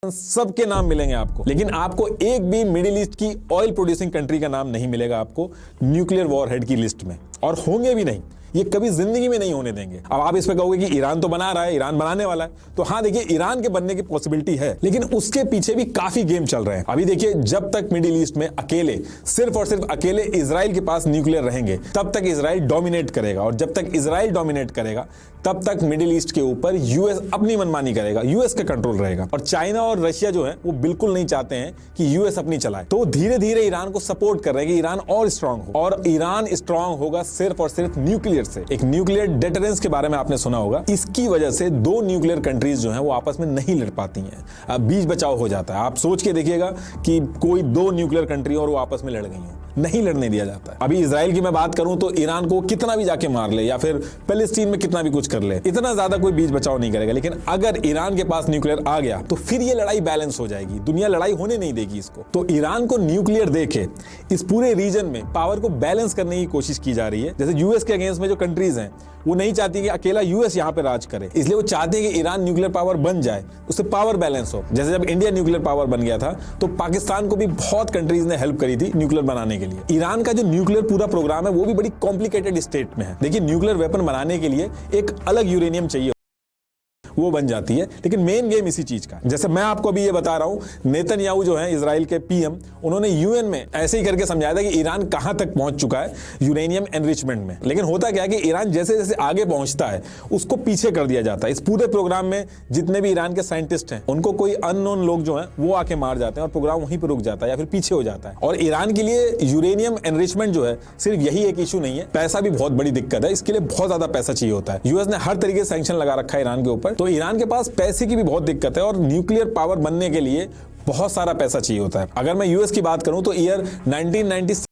सबके नाम मिलेंगे आपको, लेकिन आपको एक भी मिडिल ईस्ट की ऑयल प्रोड्यूसिंग कंट्री का नाम नहीं मिलेगा आपको न्यूक्लियर वॉरहेड की लिस्ट में, और होंगे भी नहीं। ये कभी जिंदगी में नहीं होने देंगे। अब आप इस पे कहोगे कि ईरान तो बना रहा है, ईरान बनाने वाला है, तो हाँ देखिए ईरान के बनने की पॉसिबिलिटी है, लेकिन उसके पीछे भी काफी गेम चल रहे हैं। अभी देखिए जब तक मिडिल ईस्ट में अकेले, सिर्फ और सिर्फ अकेले इजराइल के पास न्यूक्लियर रहेंगे, तब तक इजराइल डोमिनेट करेगा, और जब तक इजराइल डोमिनेट करेगा तब तक मिडिल ईस्ट के ऊपर यूएस अपनी मनमानी करेगा, यूएस का कंट्रोल रहेगा। और चाइना और रशिया जो है वो बिल्कुल नहीं चाहते हैं कि यूएस अपनी चलाए, तो धीरे धीरे ईरान को सपोर्ट कर रहे हैं कि ईरान और स्ट्रांग हो, और ईरान स्ट्रांग होगा सिर्फ और सिर्फ न्यूक्लियर से। एक न्यूक्लियर डेटरेंस के बारे में आपने सुना होगा, इसकी वजह से दो न्यूक्लियर कंट्रीज जो हैं वो आपस में नहीं लड़ पाती हैं, बीच बचाव हो जाता है। आप सोच के देखिएगा कि कोई दो न्यूक्लियर कंट्री और वो आपस में लड़ गई हो, नहीं लड़ने दिया जाता है। अभी इजराइल की मैं बात करूं तो ईरान को कितना भी जाके मार ले, या फिर पैलेस्टीन में कितना भी कुछ कर ले, इतना ज्यादा कोई बीच बचाव नहीं करेगा। लेकिन अगर ईरान के पास न्यूक्लियर आ गया तो फिर ये लड़ाई बैलेंस हो जाएगी, दुनिया लड़ाई होने नहीं देगी इसको। तो ईरान को न्यूक्लियर देके इस पूरे रीजन में पावर को बैलेंस करने की कोशिश की जा रही है। जैसे यूएस के अगेंस्ट में जो कंट्रीज हैं वो नहीं चाहती कि अकेला यूएस यहाँ पे राज करे, इसलिए वो चाहते हैं कि ईरान न्यूक्लियर पावर बन जाए, उससे पावर बैलेंस हो। जैसे जब इंडिया न्यूक्लियर पावर बन गया था तो पाकिस्तान को भी बहुत कंट्रीज ने हेल्प करी थी न्यूक्लियर बनाने के लिए। ईरान का जो न्यूक्लियर पूरा प्रोग्राम है वो भी बड़ी कॉम्प्लिकेटेड स्टेट में है। देखिए न्यूक्लियर वेपन बनाने के लिए एक अलग यूरेनियम चाहिए, वो बन जाती है, लेकिन मेन गेम इसी चीज का। जैसे मैं आपको अभी ये बता रहा हूं, नेतन्याहू जो है इजराइल के पीएम, उन्होंने यूएन में ऐसे ही करके समझाया था कि ईरान कहां तक पहुंच चुका है यूरेनियम एनरिचमेंट में। लेकिन होता क्या है कि ईरान जैसे जैसे आगे पहुंचता है उसको पीछे कर दिया जाता है। इस पूरे प्रोग्राम में जितने भी ईरान के साइंटिस्ट हैं उनको कोई अननोन लोग जो हैं वो आके मार जाते हैं और प्रोग्राम वहीं पर रुक जाता है या फिर पीछे हो जाता है। और ईरान के लिए यूरेनियम एनरिचमेंट जो है सिर्फ यही एक इशू नहीं है, पैसा भी बहुत बड़ी दिक्कत है। इसके लिए बहुत ज्यादा पैसा चाहिए होता है। यूएस ने हर तरीके से सैंक्शन लगा रखा है ईरान के ऊपर, तो ईरान के पास पैसे की भी बहुत दिक्कत है, और न्यूक्लियर पावर बनने के लिए बहुत सारा पैसा चाहिए होता है। अगर मैं यूएस की बात करूं तो ईयर 1997